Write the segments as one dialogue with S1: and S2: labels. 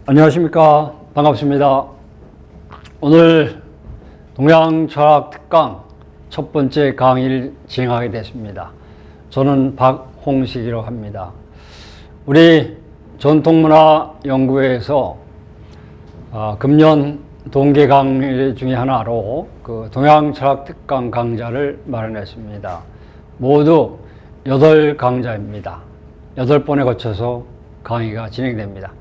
S1: 안녕하십니까. 반갑습니다. 오늘 동양철학 특강 첫 번째 강의를 진행하게 됐습니다. 저는 박홍식이라고 합니다. 우리 전통문화연구회에서 금년 동계 강의 중에 하나로 그 동양철학 특강 강좌를 마련했습니다. 모두 8강좌입니다. 8번에 거쳐서 강의가 진행됩니다.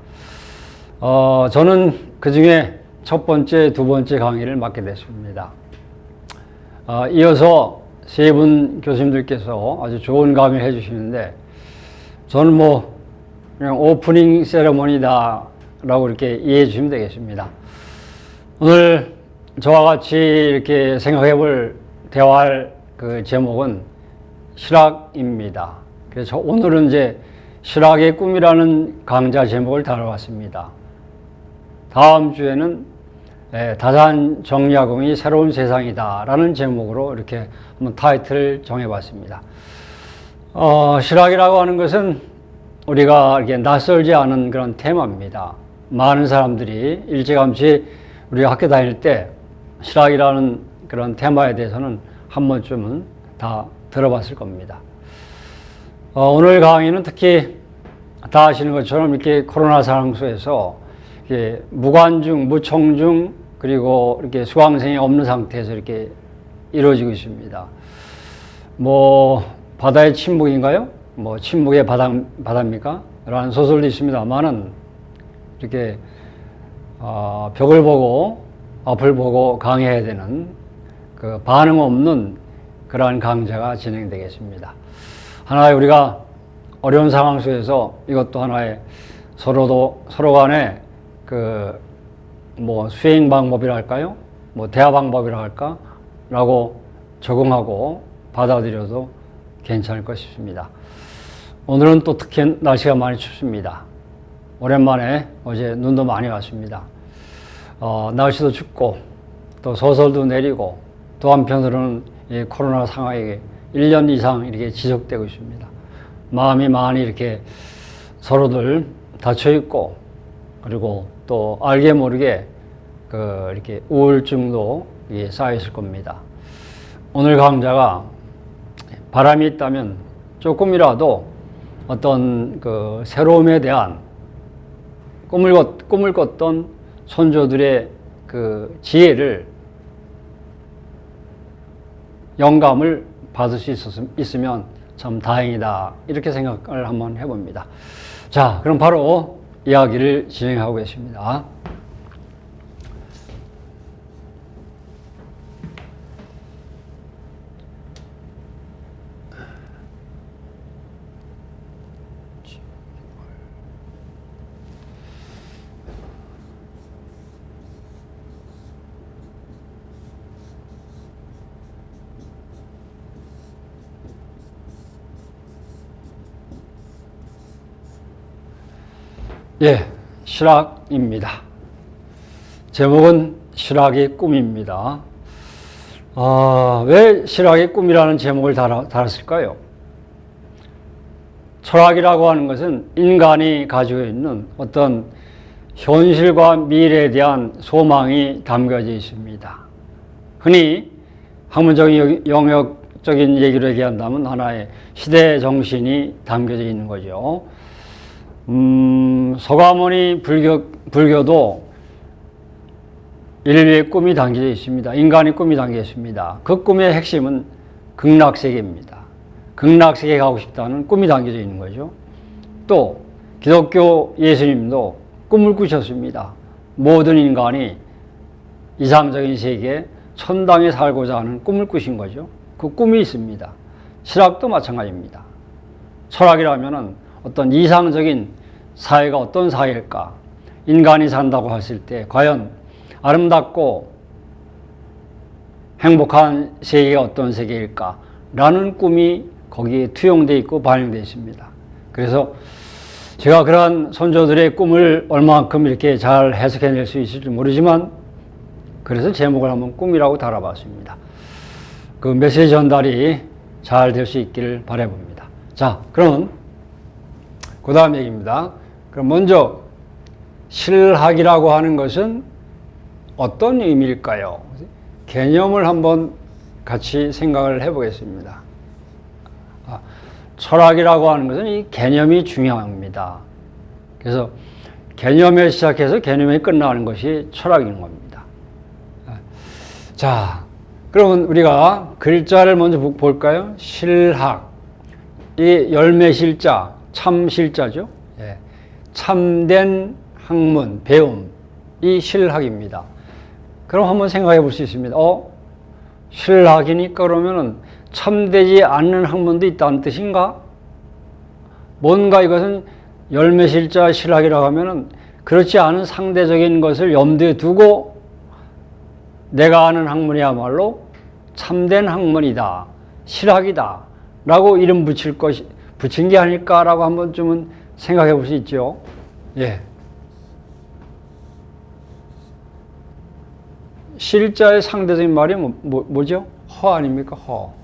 S1: 저는 그 중에 첫 번째, 두 번째 강의를 맡게 됐습니다. 이어서 세 분 교수님들께서 아주 좋은 강의를 해주시는데, 저는 그냥 오프닝 세레머니다 라고 이렇게 이해해 주시면 되겠습니다. 오늘 저와 같이 이렇게 생각해 대화할 그 제목은 실학입니다. 그래서 오늘은 이제 실학의 꿈이라는 강좌 제목을 다뤄봤습니다. 다음 주에는 다산 정약용이 새로운 세상이다 라는 제목으로 이렇게 한번 타이틀을 정해봤습니다. 실학이라고 하는 것은 우리가 이렇게 낯설지 않은 그런 테마입니다. 많은 사람들이 일찌감치 우리가 학교 다닐 때 실학이라는 그런 테마에 대해서는 한 번쯤은 다 들어봤을 겁니다. 오늘 강의는 특히 다 아시는 것처럼 이렇게 코로나 상황 속에서 무관중, 무청중, 그리고 이렇게 수강생이 없는 상태에서 이렇게 이루어지고 있습니다. 바다의 침묵인가요? 침묵의 바다입니까? 라는 소설도 있습니다만은 이렇게 벽을 보고 앞을 보고 강의해야 되는 그 반응 없는 그러한 강좌가 진행되겠습니다. 하나의 우리가 어려운 상황 속에서 이것도 하나의 서로 간에 수행 방법이라 할까요? 대화 방법이라 할까? 라고 적응하고 받아들여도 괜찮을 것 싶습니다. 오늘은 또 특히 날씨가 많이 춥습니다. 오랜만에 어제 눈도 많이 왔습니다. 날씨도 춥고 또 소설도 내리고 또 한편으로는 이 코로나 상황이 1년 이상 이렇게 지속되고 있습니다. 마음이 많이 이렇게 서로들 닫혀 있고, 그리고 또 알게 모르게 이렇게 우울증도 쌓여 있을 겁니다. 오늘 강좌가 바람이 있다면 조금이라도 어떤 그 새로움에 대한 꿈을 꿨던 선조들의 그 지혜를, 영감을 받을 수 있으면 참 다행이다, 이렇게 생각을 한번 해봅니다. 자, 그럼 바로 이야기를 진행하고 계십니다. 실학입니다. 제목은 실학의 꿈입니다. 왜 실학의 꿈이라는 제목을 달았을까요? 철학이라고 하는 것은 인간이 가지고 있는 어떤 현실과 미래에 대한 소망이 담겨져 있습니다. 흔히 학문적인 영역적인 얘기를 얘기한다면 하나의 시대 정신이 담겨져 있는 거죠. 서가모니 불교도 인류의 꿈이 담겨져 있습니다. 인간의 꿈이 담겨져 있습니다. 그 꿈의 핵심은 극락세계입니다. 극락세계에 가고 싶다는 꿈이 담겨져 있는 거죠. 또 기독교 예수님도 꿈을 꾸셨습니다. 모든 인간이 이상적인 세계, 천당에 살고자 하는 꿈을 꾸신 거죠. 그 꿈이 있습니다. 실학도 마찬가지입니다. 철학이라면은 어떤 이상적인 사회가 어떤 사회일까? 인간이 산다고 했을 때 과연 아름답고 행복한 세계가 어떤 세계일까? 라는 꿈이 거기에 투영되어 있고 반영되어 있습니다. 그래서 제가 그러한 선조들의 꿈을 얼마만큼 이렇게 잘 해석해낼 수 있을지 모르지만, 그래서 제목을 한번 꿈이라고 달아봤습니다. 그 메시지 전달이 잘 될 수 있기를 바라봅니다. 자, 그럼 그 다음 얘기입니다. 그럼 먼저 실학이라고 하는 것은 어떤 의미일까요? 개념을 한번 같이 생각을 해보겠습니다. 철학이라고 하는 것은 이 개념이 중요합니다. 그래서 개념에 시작해서 개념에 끝나는 것이 철학인 겁니다. 자, 그러면 우리가 글자를 먼저 볼까요? 실학. 이 열매실자, 참실자죠. 예. 참된 학문, 배움. 이 실학입니다. 그럼 한번 생각해 볼 수 있습니다. 실학이니까 그러면은 참되지 않는 학문도 있다는 뜻인가? 뭔가 이것은 열매실자 실학이라고 하면은 그렇지 않은 상대적인 것을 염두에 두고 내가 아는 학문이야말로 참된 학문이다, 실학이다 라고 이름 붙인 게 아닐까라고 한 번쯤은 생각해 볼 수 있죠. 예. 실자의 상대적인 말이 뭐죠? 허 아닙니까? 허.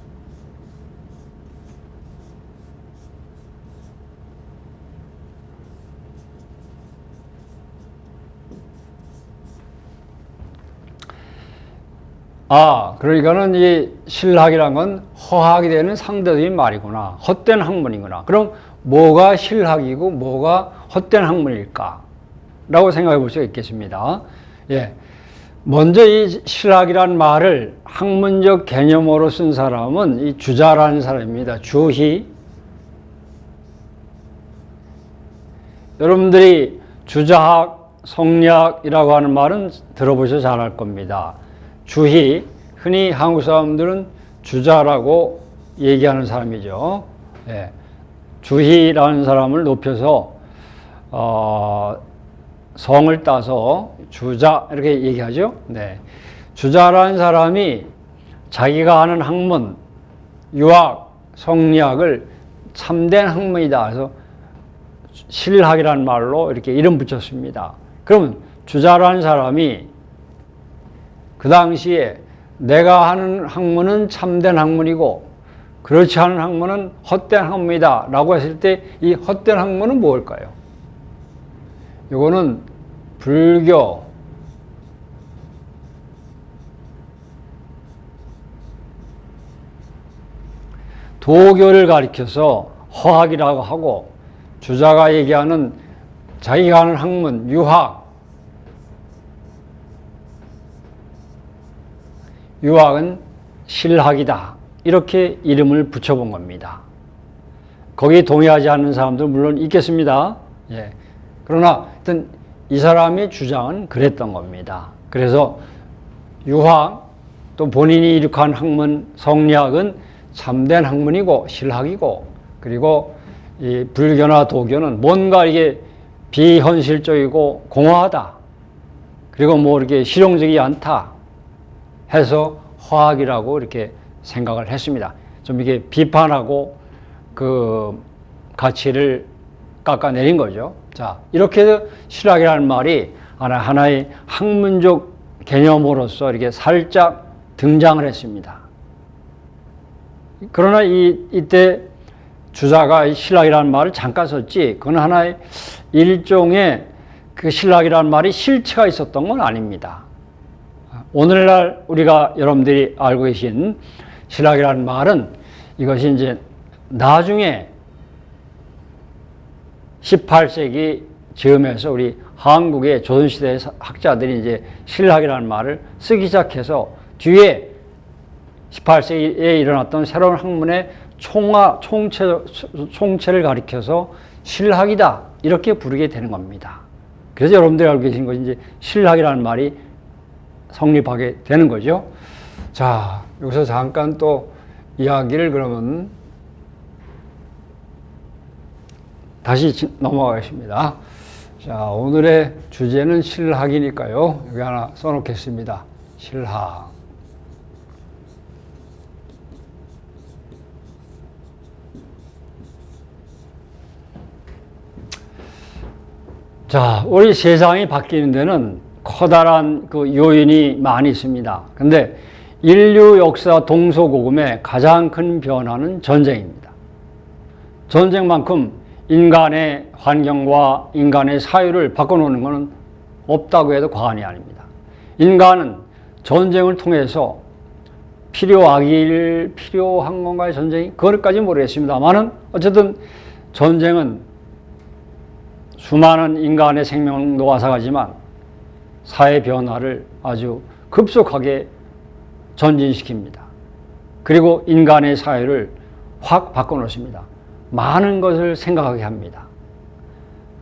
S1: 그러니까는 이 실학이란 건 허학이 되는 상대적인 말이구나. 헛된 학문이구나. 그럼 뭐가 실학이고 뭐가 헛된 학문일까? 라고 생각해 볼 수가 있겠습니다. 예. 먼저 이 실학이란 말을 학문적 개념으로 쓴 사람은 이 주자라는 사람입니다. 주희. 여러분들이 주자학, 성리학이라고 하는 말은 들어보셔서 잘 알 겁니다. 주희, 흔히 한국 사람들은 주자라고 얘기하는 사람이죠. 예. 주희라는 사람을 높여서 성을 따서 주자 이렇게 얘기하죠. 네. 주자라는 사람이 자기가 아는 학문, 유학, 성리학을 참된 학문이다. 그래서 실학이라는 말로 이렇게 이름 붙였습니다. 그러면 주자라는 사람이 그 당시에 내가 하는 학문은 참된 학문이고 그렇지 않은 학문은 헛된 학문이다 라고 했을 때 이 헛된 학문은 무엇일까요? 이거는 불교, 도교를 가리켜서 허학이라고 하고 주자가 얘기하는 자기가 하는 학문, 유학은 실학이다. 이렇게 이름을 붙여본 겁니다. 거기에 동의하지 않는 사람들은 물론 있겠습니다. 예. 그러나 하여튼 이 사람의 주장은 그랬던 겁니다. 그래서 유학 또 본인이 이룩한 학문, 성리학은 참된 학문이고 실학이고 그리고 이 불교나 도교는 뭔가 이게 비현실적이고 공허하다. 그리고 뭐 이렇게 실용적이지 않다. 해서 허학이라고 이렇게 생각을 했습니다. 좀 이게 비판하고 그 가치를 깎아내린 거죠. 자, 이렇게 해서 실학이라는 말이 하나의 학문적 개념으로서 이렇게 살짝 등장을 했습니다. 그러나 이때 주자가 실학이라는 말을 잠깐 썼지, 그건 하나의 일종의 그 실학이라는 말이 실체가 있었던 건 아닙니다. 오늘날 우리가 여러분들이 알고 계신 실학이라는 말은 이것이 이제 나중에 18세기 즈음에서 우리 한국의 조선시대 학자들이 이제 실학이라는 말을 쓰기 시작해서 뒤에 18세기에 일어났던 새로운 학문의 총체를 가리켜서 실학이다 이렇게 부르게 되는 겁니다. 그래서 여러분들이 알고 계신 것이 이제 실학이라는 말이 성립하게 되는 거죠. 자, 여기서 잠깐 또 이야기를 그러면 다시 넘어가겠습니다. 자, 오늘의 주제는 실학이니까요. 여기 하나 써놓겠습니다. 실학. 자, 우리 세상이 바뀌는 데는 커다란 그 요인이 많이 있습니다. 근데 인류 역사 동서고금의 가장 큰 변화는 전쟁입니다. 전쟁만큼 인간의 환경과 인간의 사유를 바꿔놓는 것은 없다고 해도 과언이 아닙니다. 인간은 전쟁을 통해서 필요한 건가요, 전쟁이? 그것까지는 모르겠습니다만은 어쨌든 전쟁은 수많은 인간의 생명도 앗아가지만 사회 변화를 아주 급속하게 전진시킵니다. 그리고 인간의 사회를 확 바꿔놓습니다. 많은 것을 생각하게 합니다.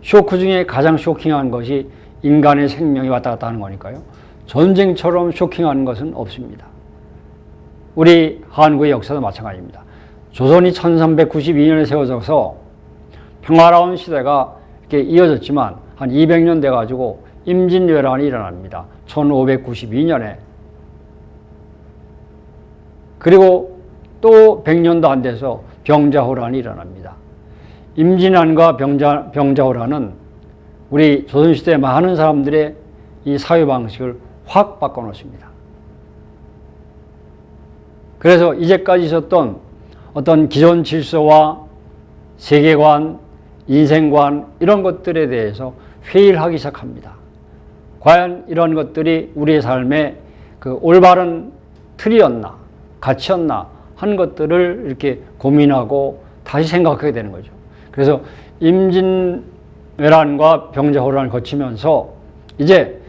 S1: 쇼크 중에 가장 쇼킹한 것이 인간의 생명이 왔다 갔다 하는 거니까요. 전쟁처럼 쇼킹한 것은 없습니다. 우리 한국의 역사도 마찬가지입니다. 조선이 1392년에 세워져서 평화로운 시대가 이렇게 이어졌지만 한 200년 돼가지고 임진왜란이 일어납니다. 1592년에. 그리고 또 100년도 안 돼서 병자호란이 일어납니다. 임진왜란과 병자호란은 우리 조선시대 많은 사람들의 이 사회 방식을 확 바꿔놓습니다. 그래서 이제까지 있었던 어떤 기존 질서와 세계관, 인생관 이런 것들에 대해서 회의를 하기 시작합니다. 과연 이런 것들이 우리의 삶의 그 올바른 틀이었나, 가치였나 하는 것들을 이렇게 고민하고 다시 생각하게 되는 거죠. 그래서 임진왜란과 병자호란을 거치면서 이제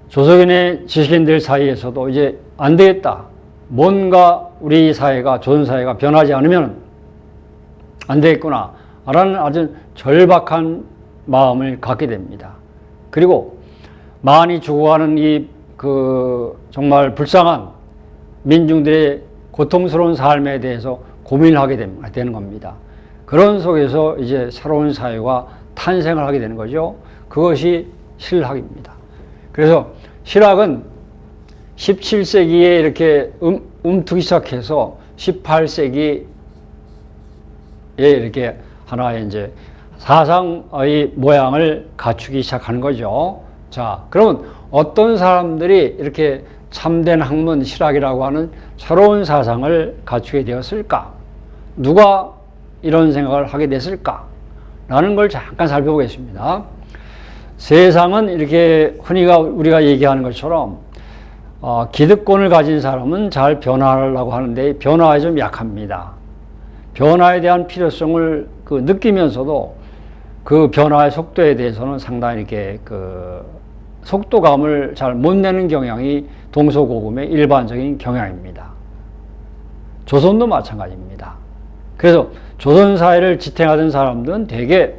S1: 조선의 지식인들 사이에서도 이제 안 되겠다. 뭔가 우리 사회가, 조선 사회가 변하지 않으면 안 되겠구나. 라는 아주 절박한 마음을 갖게 됩니다. 그리고 많이 죽어가는 정말 불쌍한 민중들의 고통스러운 삶에 대해서 고민을 하게 되는 겁니다. 그런 속에서 이제 새로운 사회가 탄생을 하게 되는 거죠. 그것이 실학입니다. 그래서 실학은 17세기에 이렇게 움트기 시작해서 18세기에 이렇게 하나의 이제 사상의 모양을 갖추기 시작하는 거죠. 자, 그러면 어떤 사람들이 이렇게 참된 학문 실학이라고 하는 새로운 사상을 갖추게 되었을까? 누가 이런 생각을 하게 됐을까? 라는 걸 잠깐 살펴보겠습니다. 세상은 이렇게 흔히 우리가 얘기하는 것처럼 기득권을 가진 사람은 잘 변화하려고 하는데 변화에 좀 약합니다. 변화에 대한 필요성을 느끼면서도 그 변화의 속도에 대해서는 상당히 이렇게 속도감을 잘 못 내는 경향이 동서고금의 일반적인 경향입니다. 조선도 마찬가지입니다. 그래서 조선 사회를 지탱하던 사람들은 대개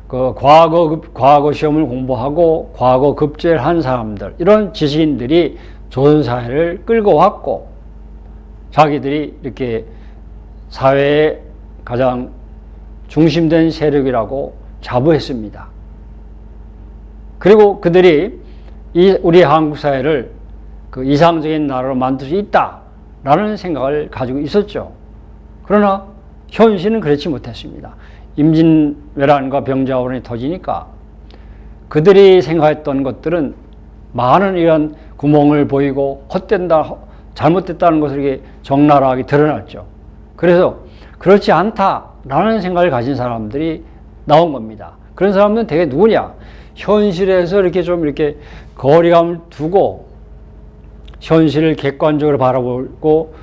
S1: 과거 시험을 공부하고 과거 급제를 한 사람들, 이런 지식인들이 조선 사회를 끌고 왔고 자기들이 이렇게 사회의 가장 중심된 세력이라고 자부했습니다. 그리고 그들이 우리 한국 사회를 이상적인 나라로 만들 수 있다라는 생각을 가지고 있었죠. 그러나 현실은 그렇지 못했습니다. 임진왜란과 병자호란이 터지니까 그들이 생각했던 것들은 많은 이런 구멍을 보이고 헛된다, 잘못됐다는 것을 이렇게 적나라하게 드러났죠. 그래서 그렇지 않다라는 생각을 가진 사람들이 나온 겁니다. 그런 사람들은 대개 누구냐? 현실에서 이렇게 거리감을 두고 현실을 객관적으로 바라보고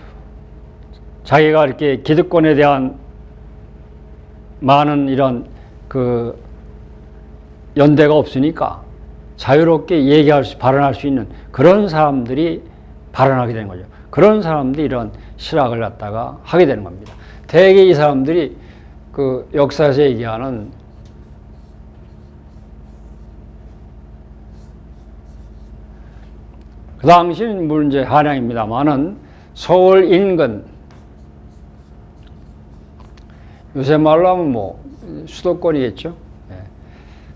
S1: 자기가 이렇게 기득권에 대한 많은 이런 연대가 없으니까 자유롭게 발언할 수 있는 그런 사람들이 발언하게 되는 거죠. 그런 사람들이 이런 실학을 갖다가 하게 되는 겁니다. 대개 이 사람들이 역사에서 얘기하는 그 당시는 물론 이제 한양입니다만은 서울 인근, 요새 말로 하면 수도권이겠죠.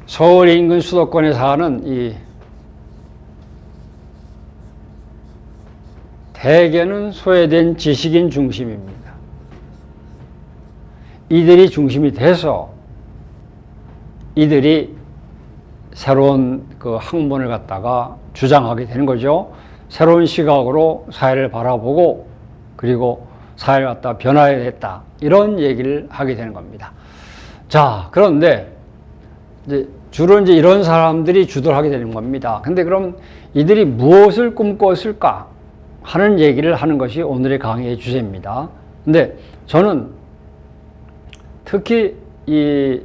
S1: 서울 인근 수도권에 사는 대개는 소외된 지식인 중심입니다. 이들이 중심이 돼서 이들이 새로운 학문을 갖다가 주장하게 되는 거죠. 새로운 시각으로 사회를 바라보고 그리고 사회를 갖다 변화해야 됐다. 이런 얘기를 하게 되는 겁니다. 자, 그런데 이제 주로 이제 이런 사람들이 주도를 하게 되는 겁니다. 근데 그럼 이들이 무엇을 꿈꿨을까 하는 얘기를 하는 것이 오늘의 강의의 주제입니다. 근데 저는 특히 이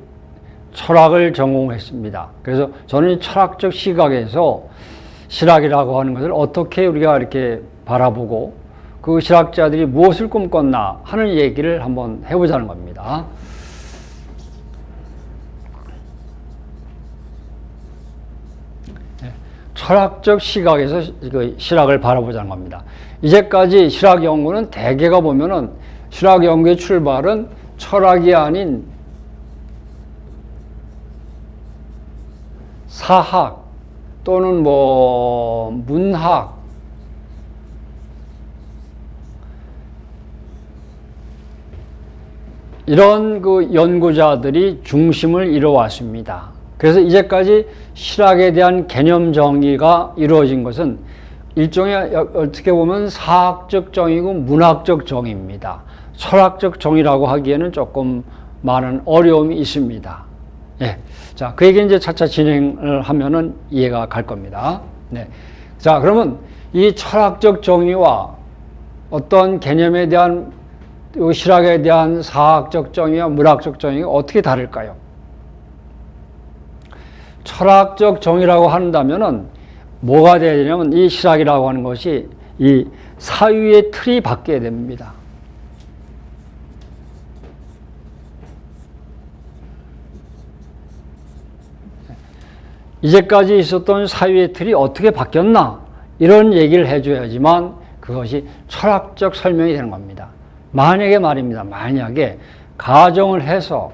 S1: 철학을 전공했습니다. 그래서 저는 철학적 시각에서 실학이라고 하는 것을 어떻게 우리가 이렇게 바라보고 그 실학자들이 무엇을 꿈꿨나 하는 얘기를 한번 해보자는 겁니다. 철학적 시각에서 실학을 바라보자는 겁니다. 이제까지 실학 연구는 대개가 보면은 실학 연구의 출발은 철학이 아닌 사학 또는 뭐 문학 이런 그 연구자들이 중심을 이뤄왔습니다. 그래서 이제까지 실학에 대한 개념 정의가 이루어진 것은 일종의 어떻게 보면 사학적 정의고 문학적 정의입니다. 철학적 정의라고 하기에는 조금 많은 어려움이 있습니다. 예. 자, 그 얘기 이제 차차 진행을 하면은 이해가 갈 겁니다. 네. 자, 그러면 이 철학적 정의와 어떤 개념에 대한 실학에 대한 사학적 정의와 문학적 정의가 어떻게 다를까요? 철학적 정의라고 한다면은 뭐가 돼야 되냐면 이 실학이라고 하는 것이 이 사유의 틀이 바뀌어야 됩니다. 이제까지 있었던 사유의 틀이 어떻게 바뀌었나 이런 얘기를 해줘야지만 그것이 철학적 설명이 되는 겁니다. 만약에 말입니다. 만약에 가정을 해서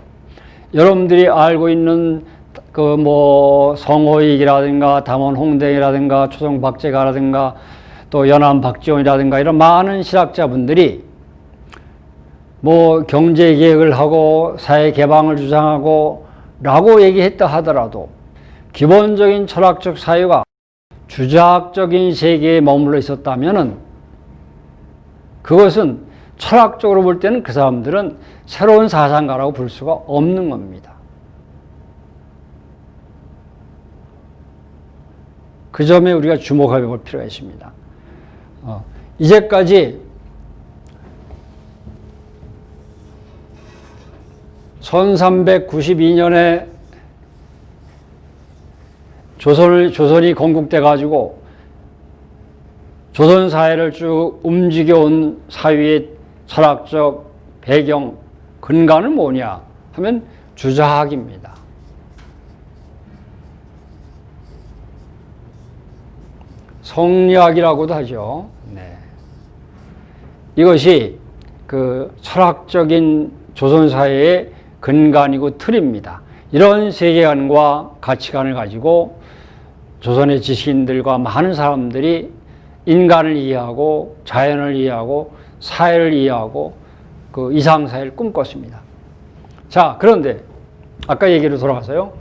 S1: 여러분들이 알고 있는 그 뭐 성호익이라든가 담원 홍대이라든가 초성 박재가라든가 또 연암 박지원이라든가 이런 많은 실학자분들이 뭐 경제 개혁을 하고 사회 개방을 주장하고 라고 얘기했다 하더라도 기본적인 철학적 사유가 주자학적인 세계에 머물러 있었다면은 그것은 철학적으로 볼 때는 그 사람들은 새로운 사상가라고 볼 수가 없는 겁니다. 그 점에 우리가 주목해 볼 필요가 있습니다. 이제까지 1392년에 조선이 건국돼 가지고 조선 사회를 쭉 움직여온 사회의 철학적 배경, 근간은 뭐냐 하면 주자학입니다. 성리학이라고도 하죠. 네. 이것이 그 철학적인 조선 사회의 근간이고 틀입니다. 이런 세계관과 가치관을 가지고 조선의 지식인들과 많은 사람들이 인간을 이해하고 자연을 이해하고 사회를 이해하고 그 이상사회를 꿈꿨습니다. 자, 그런데 아까 얘기로 돌아가서요.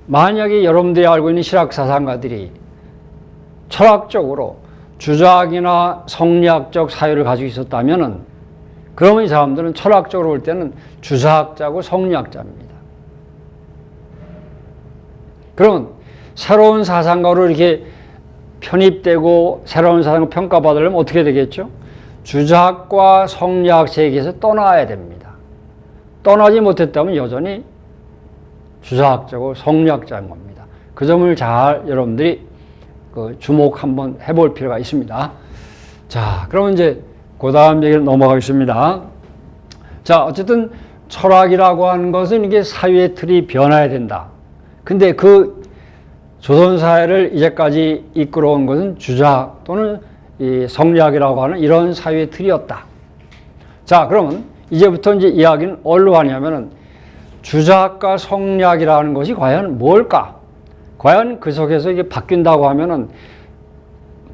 S1: 만약에 여러분들이 알고 있는 실학사상가들이 철학적으로 주자학이나 성리학적 사유를 가지고 있었다면은 그러면 이 사람들은 철학적으로 볼 때는 주자학자고 성리학자입니다. 그러면 새로운 사상가로 이렇게 편입되고 새로운 사상을 평가받으려면 어떻게 되겠죠? 주자학과 성리학 세계에서 떠나야 됩니다. 떠나지 못했다면 여전히 주자학자고 성리학자인 겁니다. 그 점을 잘 여러분들이 주목 한번 해볼 필요가 있습니다. 자, 그러면 이제 그 다음 얘기를 넘어가겠습니다. 자, 어쨌든 철학이라고 하는 것은 이게 사유의 틀이 변화해야 된다. 근데 그 조선사회를 이제까지 이끌어온 것은 주자학 또는 이 성리학이라고 하는 이런 사유의 틀이었다. 자, 그러면 이제부터 이제 이야기는 어디로 가냐면은 주자학과 성리학이라는 것이 과연 뭘까? 과연 그 속에서 이게 바뀐다고 하면은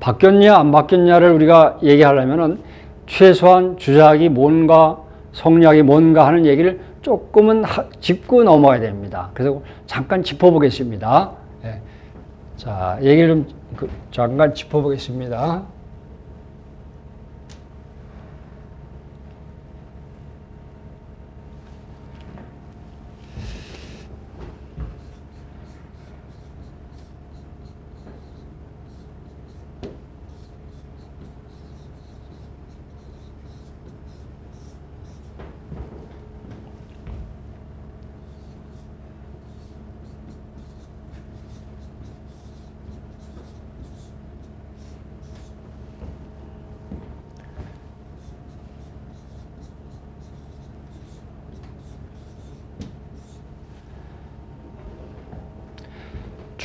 S1: 바뀌었냐 안 바뀌었냐를 우리가 얘기하려면은 최소한 주자학이 뭔가 성리학이 뭔가 하는 얘기를 조금은 짚고 넘어야 됩니다. 그래서 잠깐 짚어보겠습니다. 네. 자, 얘기를 좀 잠깐 짚어보겠습니다.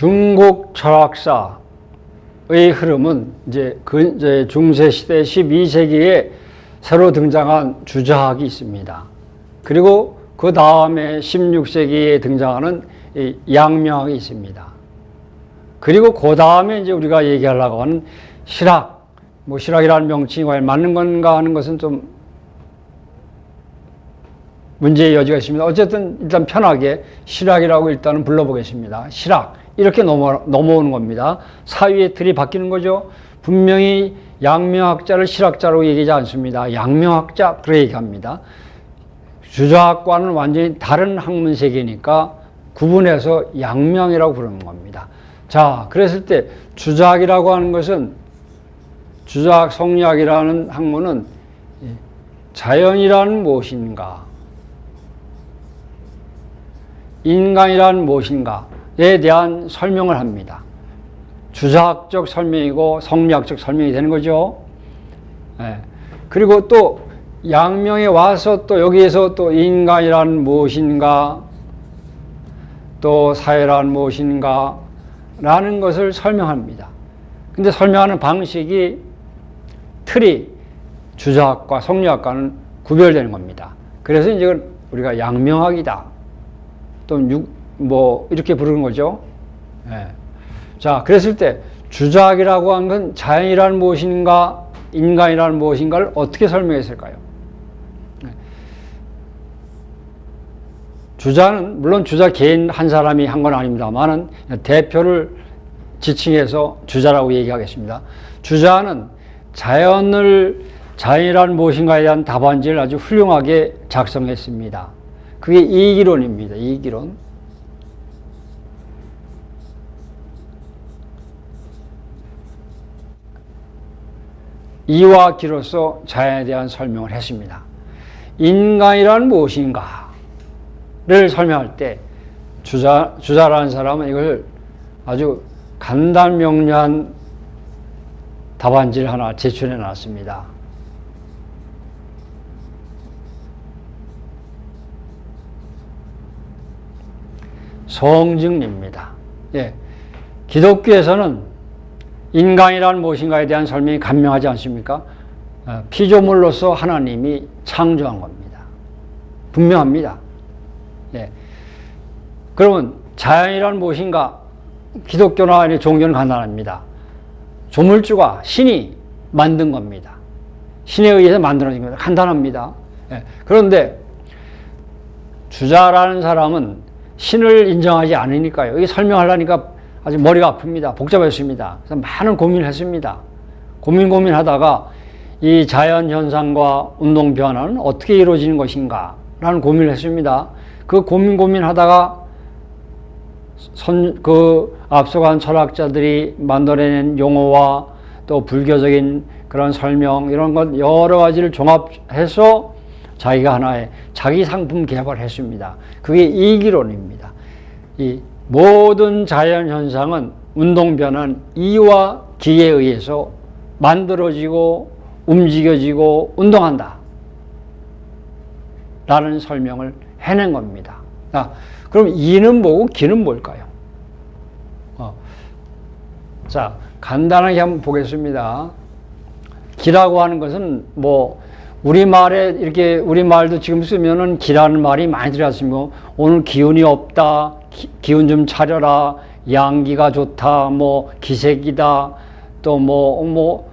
S1: 중국 철학사의 흐름은 이제 중세 시대 12세기에 새로 등장한 주자학이 있습니다. 그리고 그 다음에 16세기에 등장하는 이 양명학이 있습니다. 그리고 그 다음에 이제 우리가 얘기하려고 하는 실학, 뭐 실학이라는 명칭이 과연 맞는 건가 하는 것은 좀 문제의 여지가 있습니다. 어쨌든 일단 편하게 실학이라고 일단은 불러보겠습니다. 실학. 이렇게 넘어오는 겁니다. 사유의 틀이 바뀌는 거죠. 분명히 양명학자를 실학자로 얘기하지 않습니다. 양명학자, 그렇게 얘기합니다. 주자학과는 완전히 다른 학문 세계니까 구분해서 양명이라고 부르는 겁니다. 자, 그랬을 때 주자학이라고 하는 것은 주자학 성리학이라는 학문은 자연이란 무엇인가, 인간이란 무엇인가에 대한 설명을 합니다. 주자학적 설명이고 성리학적 설명이 되는 거죠. 예. 그리고 또 양명에 와서 또 여기에서 또 인간이란 무엇인가, 또 사회란 무엇인가 라는 것을 설명합니다. 근데 설명하는 방식이, 틀이 주자학과 성리학과는 구별되는 겁니다. 그래서 이제 우리가 양명학이다, 또 뭐 이렇게 부르는 거죠. 예. 자, 그랬을 때 주자학이라고 하는 건 자연이란 무엇인가, 인간이란 무엇인가를 어떻게 설명했을까요? 주자는 물론 주자 개인 한 사람이 한 건 아닙니다만은 대표를 지칭해서 주자라고 얘기하겠습니다. 주자는 자연이란 무엇인가에 대한 답안지를 아주 훌륭하게 작성했습니다. 그게 이기론입니다. 이기론. 이와 기로서 자연에 대한 설명을 했습니다. 인간이란 무엇인가를 설명할 때 주자라는 사람은 이걸 아주 간단명료한 답안지를 하나 제출해 놨습니다. 성증리입니다. 예. 기독교에서는 인간이란 무엇인가에 대한 설명이 간명하지 않습니까? 피조물로서 하나님이 창조한 겁니다. 분명합니다. 예. 그러면 자연이란 무엇인가? 기독교나 종교는 간단합니다. 조물주가 신이 만든 겁니다. 신에 의해서 만들어진 겁니다. 간단합니다. 예. 그런데 주자라는 사람은 신을 인정하지 않으니까요. 이게 설명하려니까 아주 머리가 아픕니다. 복잡했습니다. 그래서 많은 고민을 했습니다. 고민하다가 이 자연 현상과 운동 변화는 어떻게 이루어지는 것인가 라는 고민을 했습니다. 그 고민하다가 앞서간 철학자들이 만들어낸 용어와 또 불교적인 그런 설명, 이런 것 여러 가지를 종합해서 자기가 하나의 자기 상품 개발을 했습니다. 그게 이기론입니다. 이 모든 자연 현상은 운동 변화는 이와 기에 의해서 만들어지고 움직여지고 운동한다 라는 설명을 해낸 겁니다. 그럼 이는 뭐고 기는 뭘까요? 자, 간단하게 한번 보겠습니다. 기라고 하는 것은 뭐 우리말에 이렇게 우리말도 지금 쓰면은 기라는 말이 많이 들어왔습니다. 오늘 기운이 없다, 기운 좀 차려라, 양기가 좋다, 뭐 기색이다, 또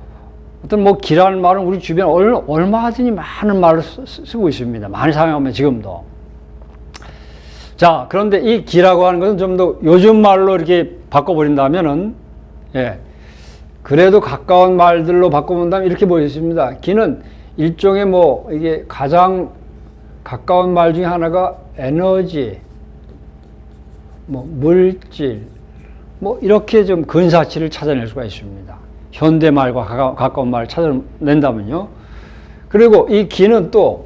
S1: 어떤 기라는 말은 우리 주변에 얼마든지 많은 말을 쓰고 있습니다. 많이 사용하면 지금도. 자, 그런데 이 기라고 하는 것은 좀 더 요즘 말로 이렇게 바꿔버린다면은, 예, 그래도 가까운 말들로 바꿔본다면 이렇게 보겠습니다. 기는 일종의 이게 가장 가까운 말 중에 하나가 에너지, 물질, 이렇게 좀 근사치를 찾아낼 수가 있습니다. 현대말과 가까운 말을 찾아낸다면요. 그리고 이 기는 또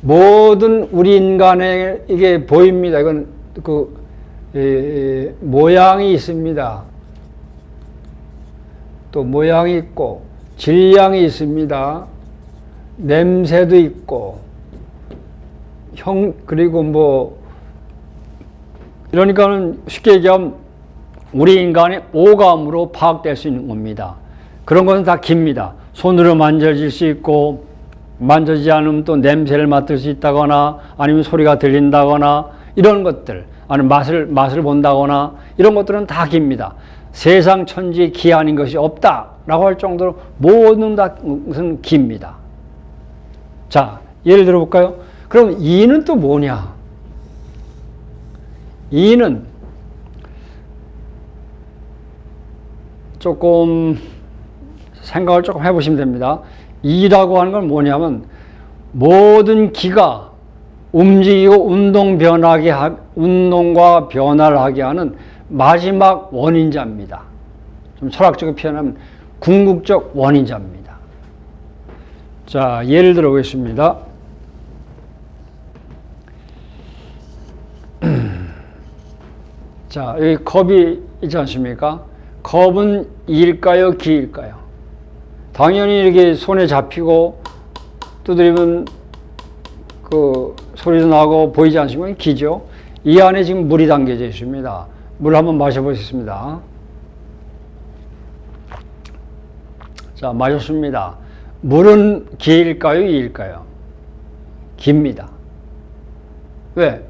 S1: 모든 우리 인간에 이게 보입니다. 이건 모양이 있습니다. 또 모양이 있고, 질량이 있습니다. 냄새도 있고, 그리고 그러니까는 쉽게 얘기하면 우리 인간의 오감으로 파악될 수 있는 겁니다. 그런 것은 다 깁니다. 손으로 만져질 수 있고, 만져지지 않으면 또 냄새를 맡을 수 있다거나, 아니면 소리가 들린다거나, 이런 것들, 아니면 맛을 본다거나, 이런 것들은 다 깁니다. 세상 천지에 기 아닌 것이 없다라고 할 정도로 모든 것은 깁니다. 자, 예를 들어 볼까요? 그럼 이는 또 뭐냐? 이는 조금 생각을 조금 해보시면 됩니다. 이라고 하는 건 뭐냐면 모든 기가 움직이고 운동과 변화를 하게 하는 마지막 원인자입니다. 좀 철학적으로 표현하면 궁극적 원인자입니다. 자, 예를 들어 보겠습니다. 자, 여기 컵이 있지 않습니까? 컵은 이일까요? 기일까요? 당연히 이렇게 손에 잡히고 두드리면 그 소리도 나고 보이지 않습니까? 기죠. 이 안에 지금 물이 담겨져 있습니다. 물 한번 마셔보겠습니다. 자, 마셨습니다. 물은 기일까요? 이일까요? 기입니다. 왜?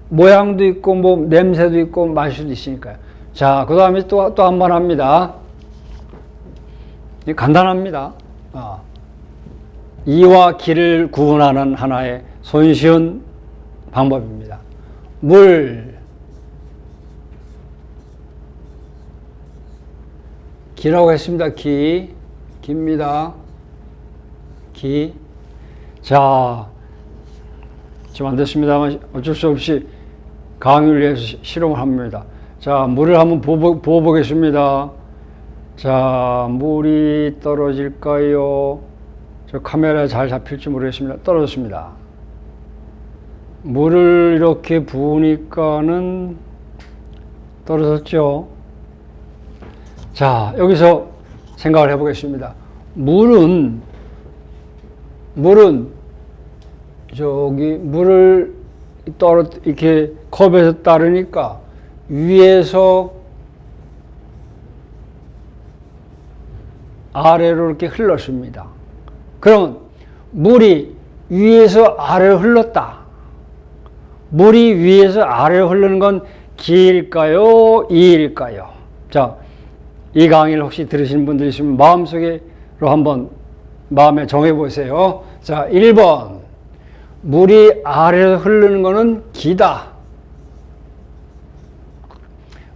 S1: 모양도 있고, 냄새도 있고, 마실 수도 있으니까요. 자, 그 다음에 또 한 번 합니다. 간단합니다. 이와 기를 구분하는 하나의 손쉬운 방법입니다. 물, 기라고 했습니다. 기입니다. 기. 자, 지금 안 됐습니다만 어쩔 수 없이 강의를 위해서 실험을 합니다. 자, 물을 한번 부어보겠습니다. 자, 물이 떨어질까요? 저 카메라에 잘 잡힐지 모르겠습니다. 떨어졌습니다. 물을 이렇게 부으니까는 떨어졌죠. 자, 여기서 생각을 해보겠습니다. 물은 물을 이렇게 컵에서 따르니까 위에서 아래로 이렇게 흘렀습니다. 그러면 물이 위에서 아래로 흘렀다. 물이 위에서 아래로 흐르는 건 기일까요? 이일까요? 자, 이 강의를 혹시 들으시는 분들 있으면 마음속으로 한번 마음에 정해보세요. 자, 1번. 물이 아래로 흐르는 것은 기다.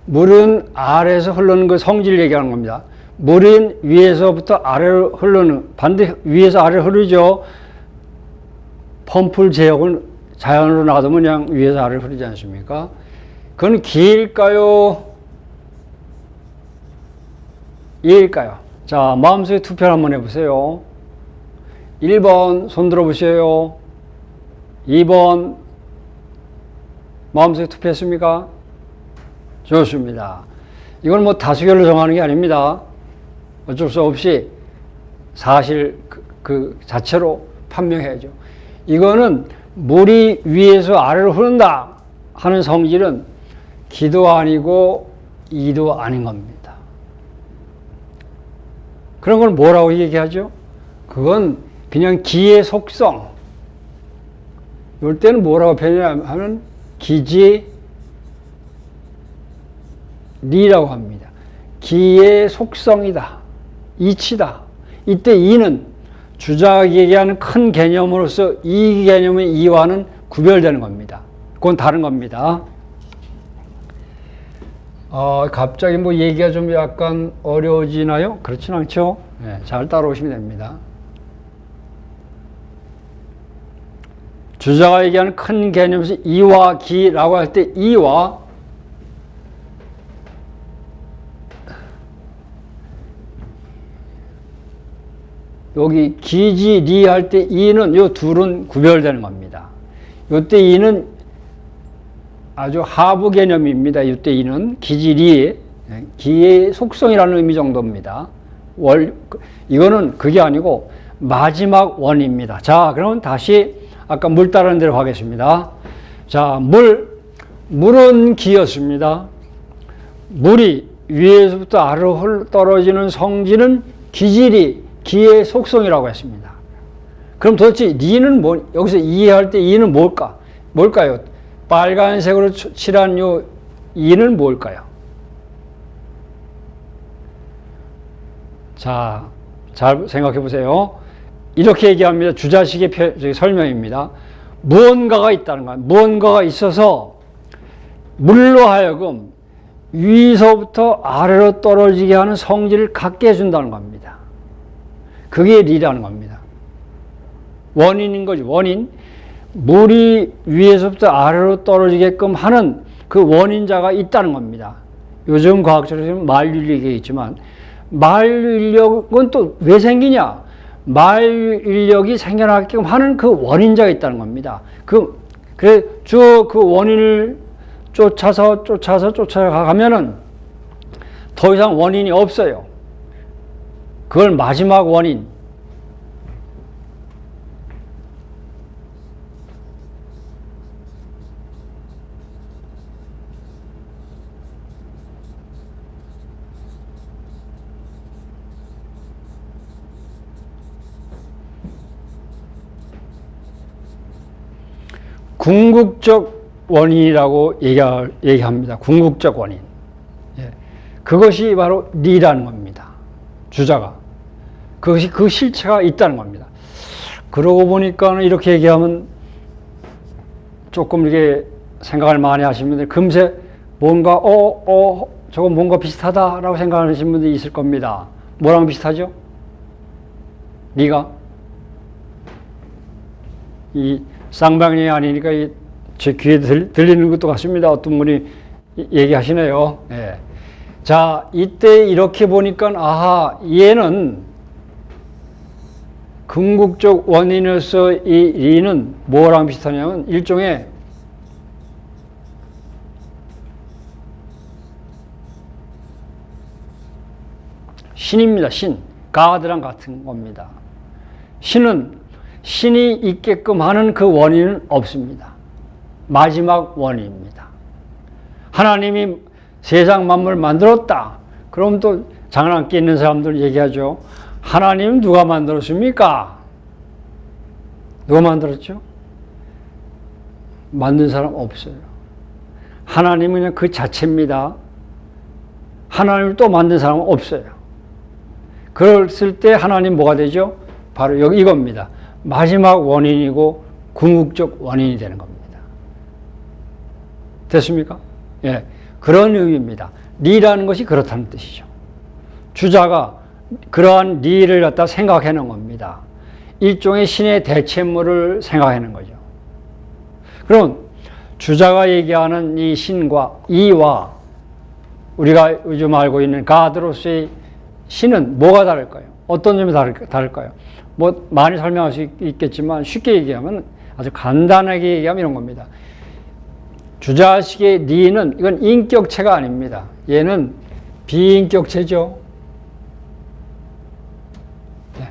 S1: 물은 아래에서 흐르는 그 성질을 얘기하는 겁니다. 물은 위에서부터 아래로 흐르는, 반드시 위에서 아래로 흐르죠. 펌프를 제역을 자연으로 놔두면 그냥 위에서 아래로 흐르지 않습니까? 그건 기일까요? 이일까요? 자, 마음속에 투표를 한번 해보세요. 1번 손 들어보세요. 2번 마음속에 투표했습니까? 좋습니다. 이건 뭐 다수결로 정하는 게 아닙니다. 어쩔 수 없이 사실 그 자체로 판명해야죠. 이거는 물이 위에서 아래로 흐른다 하는 성질은 기도 아니고 이도 아닌 겁니다. 그런 걸 뭐라고 얘기하죠? 그건 그냥 기의 속성. 이럴 때는 뭐라고 표현하면 기지 리라고 합니다. 기의 속성이다. 이치다. 이때 이는 주자가 얘기하는 큰 개념으로서 이 개념의 이와는 구별되는 겁니다. 그건 다른 겁니다. 갑자기 뭐 얘기가 좀 약간 어려워지나요? 그렇진 않죠? 네, 잘 따라오시면 됩니다. 주자가 얘기하는 큰 개념에서 이와 기라고 할 때 이와 여기 기지 리 할 때 이는 요 둘은 구별되는 겁니다. 요때 이는 아주 하부 개념입니다. 요때 이는 기지 리 기의 속성이라는 의미 정도입니다. 이거는 그게 아니고 마지막 원입니다. 자, 그러면 다시 아까 물 따르는 대로 가겠습니다. 자, 물은 기였습니다. 물이 위에서부터 아래로 떨어지는 성질은 기의 속성이라고 했습니다. 그럼 도대체 리는 여기서 이해할 때 이는 뭘까요? 빨간색으로 칠한 요 이는 뭘까요? 자, 잘 생각해 보세요. 이렇게 얘기합니다. 주자식의 설명입니다. 무언가가 있다는 거예요. 무언가가 있어서 물로 하여금 위서부터 아래로 떨어지게 하는 성질을 갖게 해준다는 겁니다. 그게 리라는 겁니다. 원인인 거지, 원인. 물이 위에서부터 아래로 떨어지게끔 하는 그 원인자가 있다는 겁니다. 요즘 과학적으로 만류 인력이 있지만, 만류 인력은 또 왜 생기냐? 만류 인력이 생겨나게끔 하는 그 원인자가 있다는 겁니다. 그래 쭉 그 원인을 쫓아가면은 더 이상 원인이 없어요. 그걸 마지막 원인. 궁극적 원인이라고 얘기합니다. 궁극적 원인. 예. 그것이 바로 리라는 겁니다. 주자가. 그것이 그 실체가 있다는 겁니다. 그러고 보니까 이렇게 얘기하면 조금 이렇게 생각을 많이 하시는 분들, 금세 뭔가, 저거 뭔가 비슷하다라고 생각하시는 분들이 있을 겁니다. 뭐랑 비슷하죠? 리가? 이 쌍방향이 아니니까 제 귀에 들리는 것도 같습니다. 어떤 분이 얘기하시네요. 예. 자, 이때 이렇게 보니까, 아하, 얘는 궁극적 원인으로서 이 리는 뭐랑 비슷하냐면 일종의 신입니다. 신. 가드랑 같은 겁니다. 신이 있게끔 하는 그 원인은 없습니다. 마지막 원인입니다. 하나님이 세상 만물을 만들었다. 그럼 또 장난기 있는 사람들 얘기하죠. 하나님 누가 만들었습니까? 누가 만들었죠? 만든 사람 없어요. 하나님은 그냥 그 자체입니다. 하나님을 또 만든 사람은 없어요. 그랬을 때 하나님 뭐가 되죠? 바로 여기 이겁니다. 마지막 원인이고 궁극적 원인이 되는 겁니다. 됐습니까? 예. 그런 의미입니다. 리라는 것이 그렇다는 뜻이죠. 주자가 그러한 리를 갖다 생각해 놓은 겁니다. 일종의 신의 대체물을 생각해 놓은 거죠. 그럼 주자가 얘기하는 이 신과 이와 우리가 요즘 알고 있는 가드로서의 신은 뭐가 다를까요? 어떤 점이 다를까요? 뭐 많이 설명할 수 있겠지만 쉽게 얘기하면 아주 간단하게 얘기하면 이런 겁니다. 주자식의 리는 이건 인격체가 아닙니다. 얘는 비인격체죠. 네.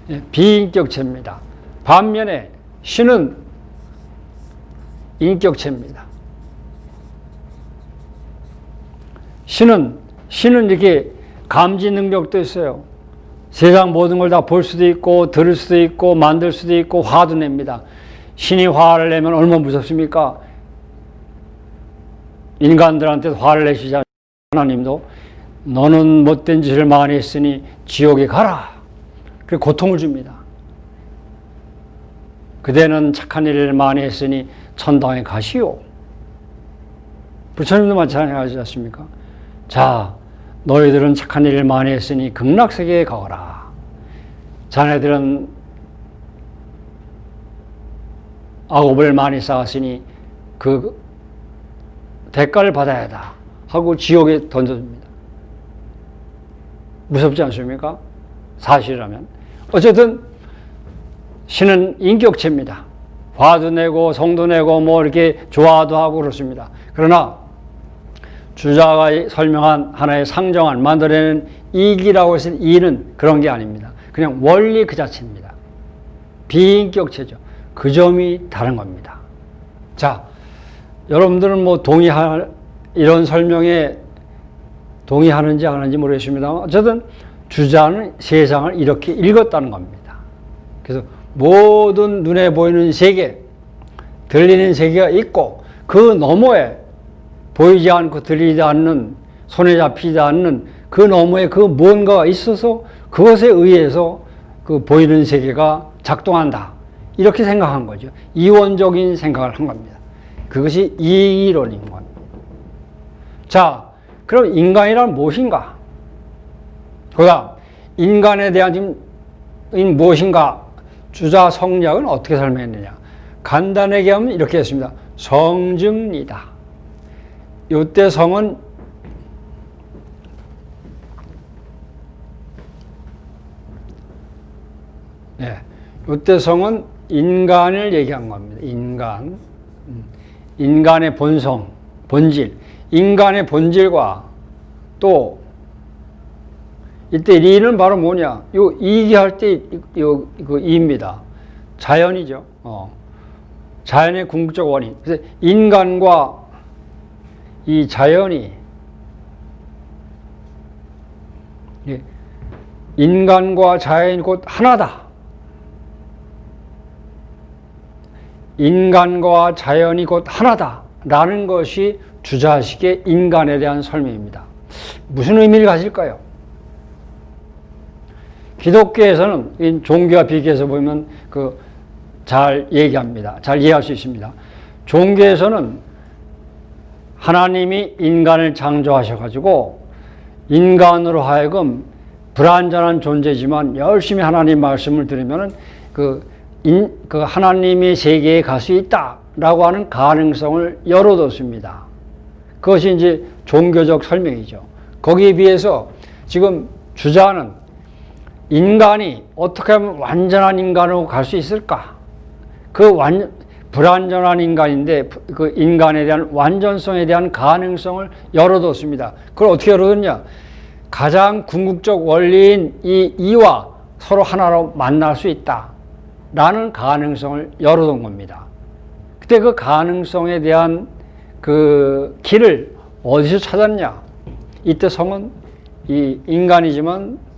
S1: 네, 비인격체입니다. 반면에 신은 인격체입니다. 신은 이렇게 감지 능력도 있어요. 세상 모든 걸 다 볼 수도 있고 들을 수도 있고 만들 수도 있고 화도 냅니다. 신이 화를 내면 얼마나 무섭습니까? 인간들한테도 화를 내시지 않습니까? 하나님도 너는 못된 짓을 많이 했으니 지옥에 가라. 그렇게 고통을 줍니다. 그대는 착한 일을 많이 했으니 천당에 가시오. 부처님도 마찬가지지 않습니까? 자, 너희들은 착한 일을 많이 했으니 극락세계에 가거라. 자네들은 악업을 많이 쌓았으니 그 대가를 받아야 한다 하고 지옥에 던져줍니다. 무섭지 않습니까? 사실이라면. 어쨌든 신은 인격체입니다. 화도 내고 성도 내고 뭐 이렇게 조화도 하고 그렇습니다. 그러나 주자가 설명한 하나의 상정한 만들어내는 이기라고 해서 이는 그런 게 아닙니다. 그냥 원리 그 자체입니다. 비인격체죠. 그 점이 다른 겁니다. 자, 여러분들은 뭐 이런 설명에 동의하는지 안 하는지 모르겠습니다만 어쨌든 주자는 세상을 이렇게 읽었다는 겁니다. 그래서 모든 눈에 보이는 세계, 들리는 세계가 있고 그 너머에 보이지 않고 들리지 않는, 손에 잡히지 않는 그 너머에 그 무언가가 있어서 그것에 의해서 그 보이는 세계가 작동한다. 이렇게 생각한 거죠. 이원적인 생각을 한 겁니다. 그것이 이론인 겁니다. 자, 그럼 인간이란 무엇인가? 그 다음, 인간에 대한 지금 무엇인가? 주자 성리학은 어떻게 설명했느냐? 간단하게 하면 이렇게 했습니다. 성증이다. 이때 성은 이때 성은 인간을 얘기한 겁니다. 인간의 본성, 본질, 인간의 본질과 또 이때 리는 바로 뭐냐? 요 이기할 때 그 이입니다. 자연이죠. 자연의 궁극적 원인. 그래서 인간과 이 자연이 인간과 자연이 곧 하나다. 인간과 자연이 곧 하나다. 라는 것이 주자식의 인간에 대한 설명입니다. 무슨 의미를 가질까요? 기독교에서는 종교와 비교해서 보면 잘 얘기합니다. 잘 이해할 수 있습니다. 종교에서는 하나님이 인간을 창조하셔가지고 인간으로 하여금 불완전한 존재지만 열심히 하나님 말씀을 들으면은 그 하나님의 세계에 갈 수 있다라고 하는 가능성을 열어뒀습니다. 그것이 이제 종교적 설명이죠. 거기에 비해서 지금 주자는 인간이 어떻게 하면 완전한 인간으로 갈 수 있을까? 불완전한 인간인데 그 인간에 대한 완전성에 대한 가능성을 열어뒀습니다. 그걸 어떻게 열어뒀냐? 가장 궁극적 원리인 이 이와 서로 하나로 만날 수 있다라는 가능성을 열어둔 겁니다. 그때 그 가능성에 대한 그 길을 어디서 찾았냐? 이때 성은 이 인간이지만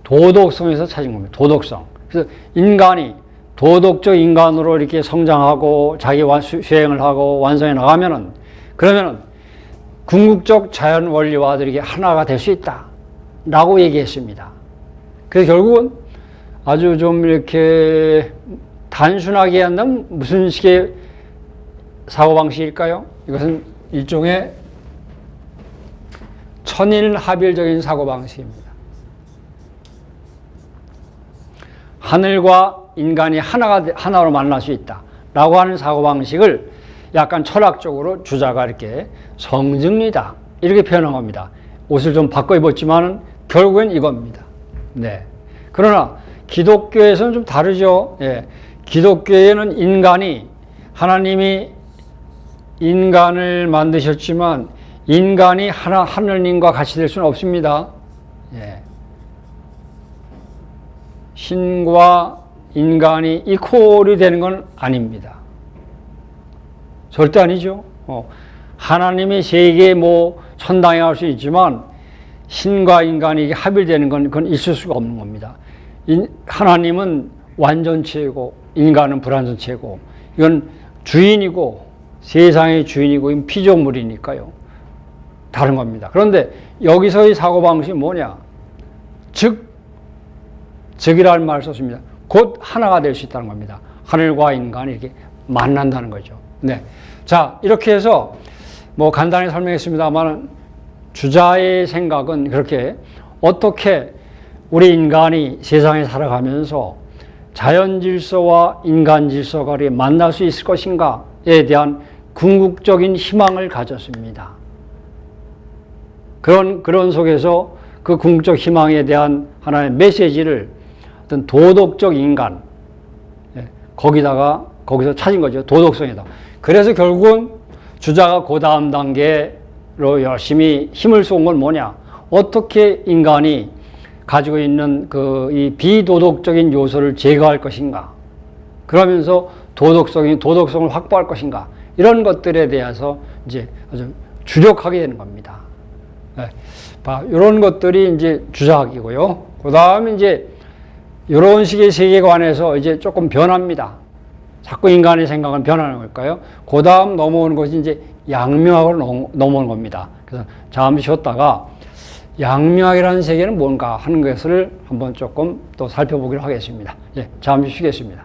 S1: 도덕성에서 찾은 겁니다. 도덕성. 그래서 인간이 도덕적 인간으로 이렇게 성장하고 자기 수행을 하고 완성해 나가면은 그러면은 궁극적 자연 원리와 이렇게 하나가 될 수 있다. 라고 얘기했습니다. 그래서 결국은 아주 좀 이렇게 단순하게 한다면 무슨 식의 사고방식일까요? 이것은 일종의 천일합일적인 사고방식입니다. 하늘과 인간이 하나로 만날 수 있다. 라고 하는 사고방식을 약간 철학적으로 주자가 이렇게 성증이다. 이렇게 표현한 겁니다. 옷을 좀 바꿔 입었지만은 결국엔 이겁니다. 네. 그러나 기독교에서는 좀 다르죠. 예. 기독교에는 하나님이 인간을 만드셨지만 인간이 하느님과 같이 될 수는 없습니다. 예. 신과 인간이 이퀄이 되는 건 아닙니다. 절대 아니죠. 하나님의 세계에 천당에 갈 수 있지만 신과 인간이 합일되는 건 그건 있을 수가 없는 겁니다. 하나님은 완전체이고 인간은 불완전체이고 이건 주인이고 세상의 주인이고 이건 피조물이니까요. 다른 겁니다. 그런데 여기서의 사고방식이 뭐냐? 즉이라는 말을 썼습니다. 곧 하나가 될 수 있다는 겁니다. 하늘과 인간이 이렇게 만난다는 거죠. 네. 자, 이렇게 해서 간단히 설명했습니다만 주자의 생각은 그렇게 어떻게 우리 인간이 세상에 살아가면서 자연 질서와 인간 질서가 만날 수 있을 것인가에 대한 궁극적인 희망을 가졌습니다. 그런 속에서 그 궁극적 희망에 대한 하나의 메시지를 어떤 도덕적 인간, 거기서 찾은 거죠. 도덕성이다. 그래서 결국은 주자가 그 다음 단계로 열심히 힘을 쏜 건 뭐냐? 어떻게 인간이 가지고 있는 이 비도덕적인 요소를 제거할 것인가? 그러면서 도덕성을 확보할 것인가? 이런 것들에 대해서 이제 아주 주력하게 되는 겁니다. 네. 이런 것들이 이제 주작이고요. 그 다음에 이제 이런 식의 세계관에서 이제 조금 변합니다. 자꾸 인간의 생각은 변하는 걸까요? 그 다음 넘어오는 것이 이제 양명학으로 넘어오는 겁니다. 그래서 잠시 쉬었다가 양명학이라는 세계는 뭔가 하는 것을 한번 조금 또 살펴보기로 하겠습니다. 예, 잠시 쉬겠습니다.